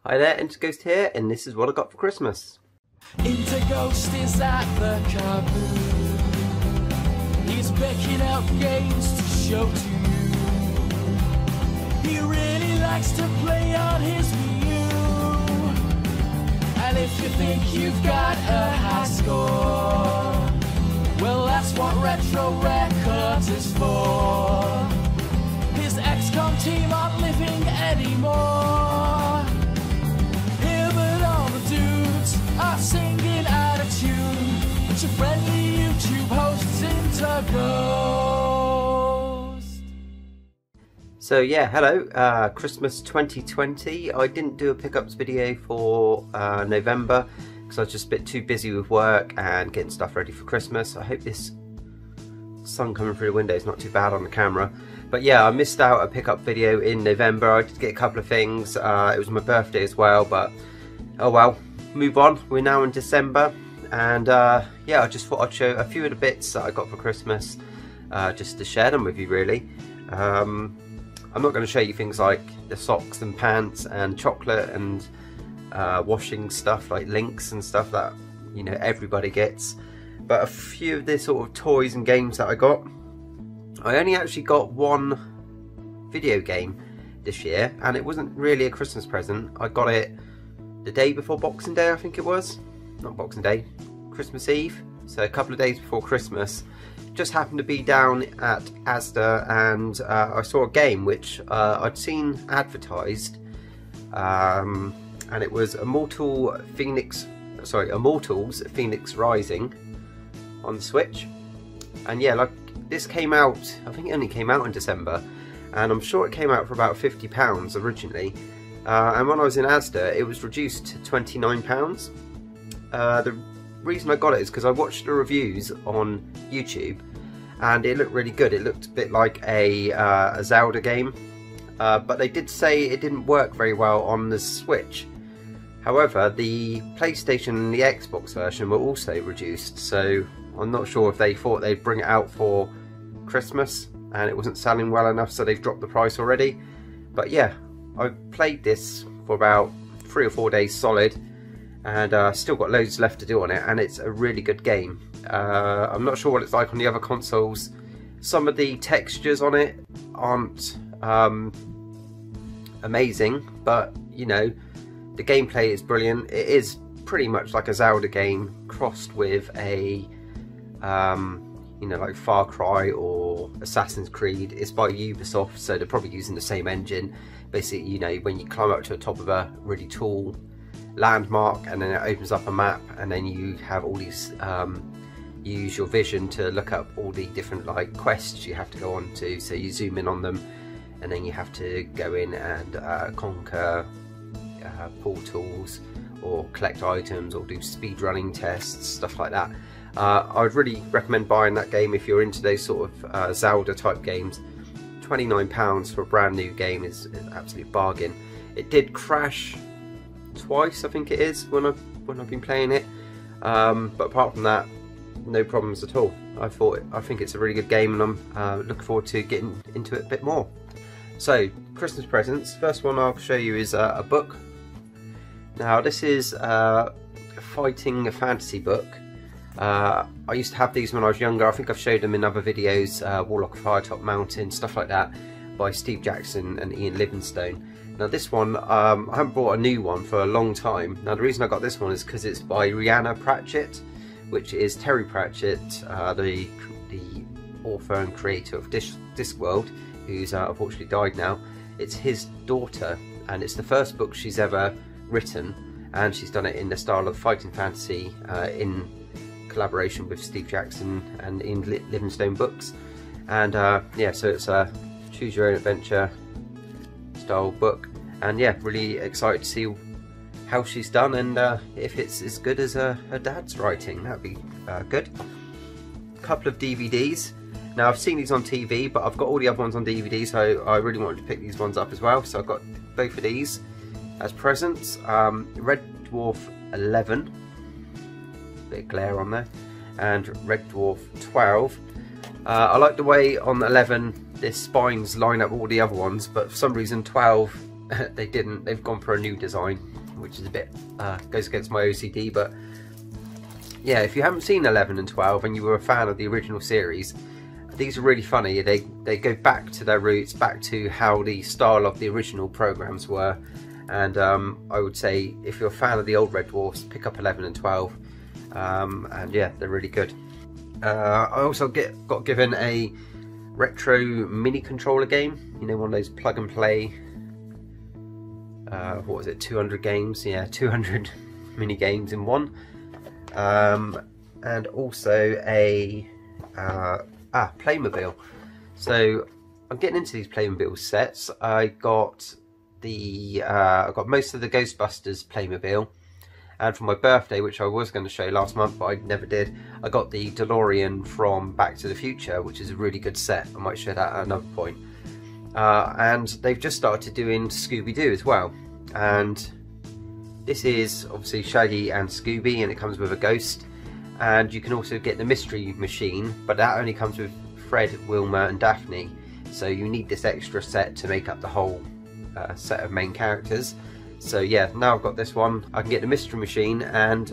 Hi there, interghost here, and this is what I got for Christmas. Interghost is at the caboose. He's picking up games to show to you. He really likes to play on his Wii U. And if you think you've got a high score, well, that's what Retro Records is for. His XCOM team aren't living anymore. Are singing out of tune, but your friendly YouTube host's interghost. So yeah, hello, Christmas 2020. I didn't do a pickups video for November because I was just a bit too busy with work and getting stuff ready for Christmas. I hope this sun coming through the window is not too bad on the camera. But yeah, I missed out a pickup video in November. I did get a couple of things. It was my birthday as well, but oh well. Move on, we're now in December, and yeah, I just thought I'd show a few of the bits that I got for Christmas, just to share them with you really. I'm not going to show you things like the socks and pants and chocolate and washing stuff like links and stuff that, you know, everybody gets, but a few of the sort of toys and games that I got. I only actually got one video game this year, and it wasn't really a Christmas present. I got it the day before Boxing Day, I think it was. Not Boxing Day, Christmas Eve. So a couple of days before Christmas. Just happened to be down at Asda, and I saw a game which I'd seen advertised. And it was Immortal Phoenix, sorry, Immortals Phoenix Rising on the Switch. And yeah, like this came out, I think it only came out in December. And I'm sure it came out for about £50 originally. And when I was in Asda, it was reduced to £29. The reason I got it is because I watched the reviews on YouTube, and it looked really good. It looked a bit like a Zelda game, but they did say it didn't work very well on the Switch. However, the PlayStation and the Xbox version were also reduced, so I'm not sure if they thought they'd bring it out for Christmas and it wasn't selling well enough, so they've dropped the price already. But yeah, I played this for about 3 or 4 days solid, and still got loads left to do on it, and it's a really good game. I'm not sure what it's like on the other consoles. Some of the textures on it aren't amazing, but you know, the gameplay is brilliant. It is pretty much like a Zelda game crossed with a you know, like Far Cry or Assassin's Creed. It's by Ubisoft, so they're probably using the same engine. Basically, you know, when you climb up to the top of a really tall landmark, and then it opens up a map, and then you have all these, you use your vision to look up all the different like quests you have to go on to. So you zoom in on them, and then you have to go in and conquer portals, or collect items, or do speed running tests, stuff like that. I would really recommend buying that game if you're into those sort of Zelda type games. £29 for a brand new game is an absolute bargain. It did crash twice, I think it is, when I've been playing it, but apart from that, no problems at all. I think it's a really good game, and I'm looking forward to getting into it a bit more. So, Christmas presents. First one I'll show you is a book. Now this is a fighting fantasy book. I used to have these when I was younger. I think I've showed them in other videos, Warlock of Firetop Mountain, stuff like that, by Steve Jackson and Ian Livingstone. Now this one, I haven't bought a new one for a long time. Now the reason I got this one is because it's by Rhianna Pratchett, which is Terry Pratchett, the author and creator of Discworld, who's unfortunately died now. It's his daughter, and it's the first book she's ever written, and she's done it in the style of fighting fantasy, in collaboration with Steve Jackson and Ian Livingstone books. And yeah, so it's a choose your own adventure style book, and yeah, really excited to see how she's done, and if it's as good as her dad's writing, that'd be good. A couple of DVDs. Now I've seen these on TV, but I've got all the other ones on DVD, so I really wanted to pick these ones up as well, so I've got both of these as presents. Red Dwarf 11, bit of glare on there, and Red Dwarf 12. I like the way on 11 the spines line up all the other ones, but for some reason 12 they didn't. They've gone for a new design, which is a bit goes against my OCD. But yeah, if you haven't seen 11 and 12 and you were a fan of the original series, these are really funny. They go back to their roots, back to how the style of the original programs were. And I would say if you're a fan of the old Red Dwarfs, pick up 11 and 12. And yeah, they're really good. I also got given a retro mini controller game, you know, one of those plug and play, what was it, 200 games, yeah, 200 mini games in one, and also a Playmobil. So I'm getting into these Playmobil sets. I got most of the Ghostbusters Playmobil. And for my birthday, which I was going to show last month, but I never did, I got the DeLorean from Back to the Future, which is a really good set. I might show that at another point. And they've just started doing Scooby-Doo as well. And this is obviously Shaggy and Scooby, and it comes with a ghost. And you can also get the Mystery Machine, but that only comes with Fred, Wilma and Daphne. So you need this extra set to make up the whole set of main characters. So yeah, now I've got this one, I can get the Mystery Machine, and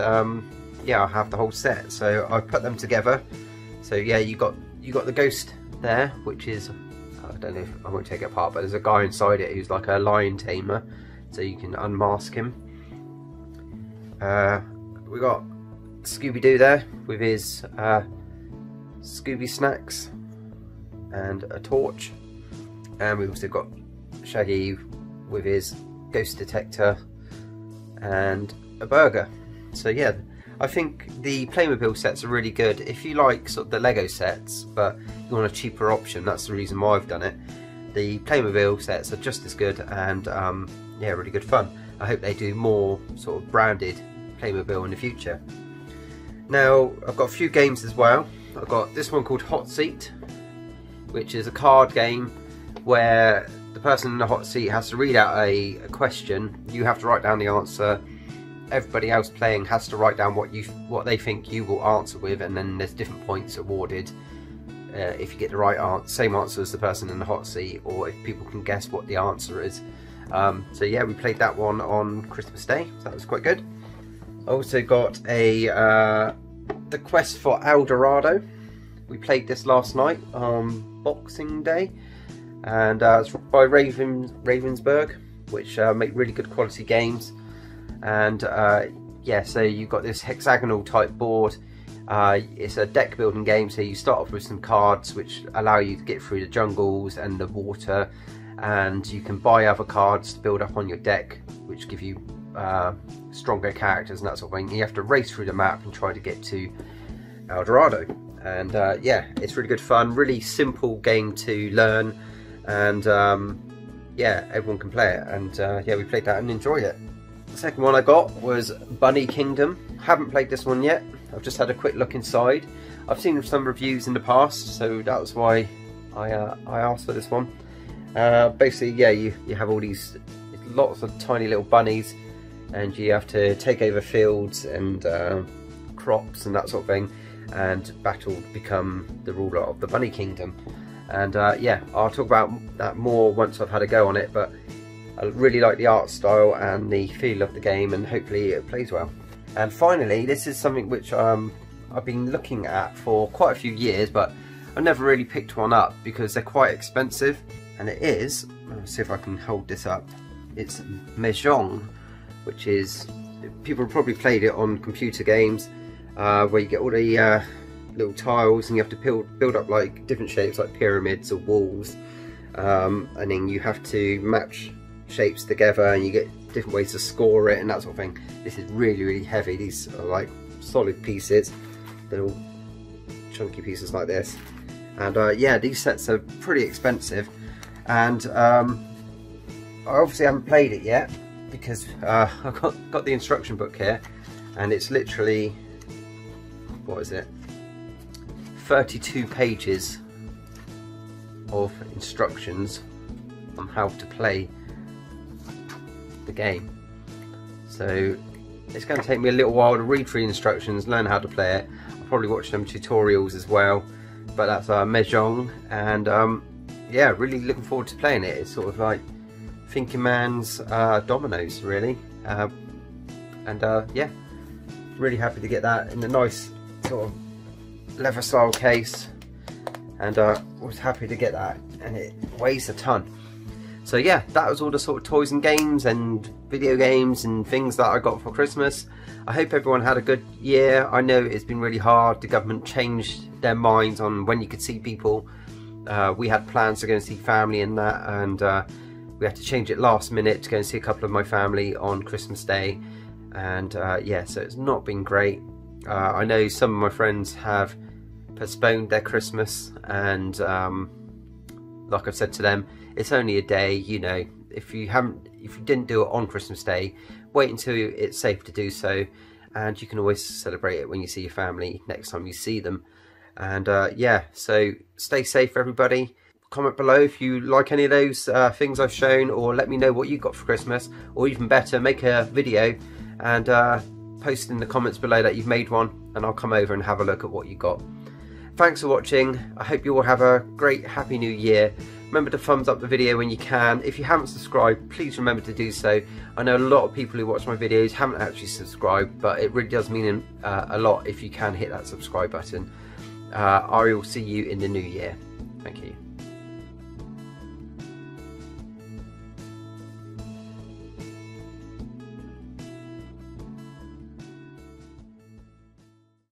yeah, I'll have the whole set. So I put them together. So yeah, you got the ghost there, which is, I don't know if I won't take it apart, but there's a guy inside it who's like a lion tamer, so you can unmask him. We got Scooby-Doo there with his Scooby snacks and a torch, and we've also got Shaggy with his ghost detector and a burger. So yeah, I think the Playmobil sets are really good. If you like sort of the Lego sets but you want a cheaper option, that's the reason why I've done it. The Playmobil sets are just as good, and yeah, really good fun. I hope they do more sort of branded Playmobil in the future. Now I've got a few games as well. I've got this one called Hot Seat, which is a card game where the person in the hot seat has to read out a question. You have to write down the answer. Everybody else playing has to write down what they think you will answer with, and then there's different points awarded if you get the right same answer as the person in the hot seat, or if people can guess what the answer is. So yeah, we played that one on Christmas Day, so that was quite good. I also got the Quest for El Dorado. We played this last night on Boxing Day. And it's by Ravensburg, which make really good quality games. And yeah, so you've got this hexagonal type board. It's a deck building game, so you start off with some cards which allow you to get through the jungles and the water, and you can buy other cards to build up on your deck, which give you stronger characters and that sort of thing. You have to race through the map and try to get to El Dorado. And yeah, it's really good fun, really simple game to learn. And yeah, everyone can play it, and yeah, we played that and enjoyed it. The second one I got was Bunny Kingdom. Haven't played this one yet. I've just had a quick look inside. I've seen some reviews in the past, so that was why I asked for this one. Basically, yeah, you have all these lots of tiny little bunnies, and you have to take over fields and crops and that sort of thing, and battle to become the ruler of the Bunny Kingdom. And yeah, I'll talk about that more once I've had a go on it, but I really like the art style and the feel of the game, and hopefully it plays well. And finally, this is something which I've been looking at for quite a few years, but I've never really picked one up because they're quite expensive. And it is, let's see if I can hold this up, it's Mezong, which is, people have probably played it on computer games, where you get all the little tiles and you have to build up like different shapes like pyramids or walls, and then you have to match shapes together, and you get different ways to score it and that sort of thing. This is really heavy. These are like solid pieces, little chunky pieces like this. And yeah, these sets are pretty expensive, and I obviously haven't played it yet because I've got the instruction book here, and it's literally, what is it, 32 pages of instructions on how to play the game. So it's going to take me a little while to read through the instructions, learn how to play it. I'll probably watch some tutorials as well, but that's Mezong, and yeah, really looking forward to playing it. It's sort of like Thinking Man's dominoes, really. And yeah, really happy to get that in a nice sort of leather style case, and was happy to get that, and it weighs a ton. So yeah, that was all the sort of toys and games and video games and things that I got for Christmas. I hope everyone had a good year. I know it's been really hard. The government changed their minds on when you could see people. We had plans to go and see family and that, and we had to change it last minute to go and see a couple of my family on Christmas Day. And yeah, so it's not been great. I know some of my friends have postponed their Christmas, and like I've said to them, it's only a day, you know. If you didn't do it on Christmas Day, wait until it's safe to do so, and you can always celebrate it when you see your family next time you see them. And yeah, so stay safe, everybody. Comment below if you like any of those things I've shown, or let me know what you got for Christmas, or even better, make a video and post in the comments below that you've made one, and I'll come over and have a look at what you got. Thanks for watching. I hope you all have a great happy new year. Remember to thumbs up the video when you can. If you haven't subscribed, please remember to do so. I know a lot of people who watch my videos haven't actually subscribed, but it really does mean a lot if you can hit that subscribe button. I will see you in the new year. Thank you.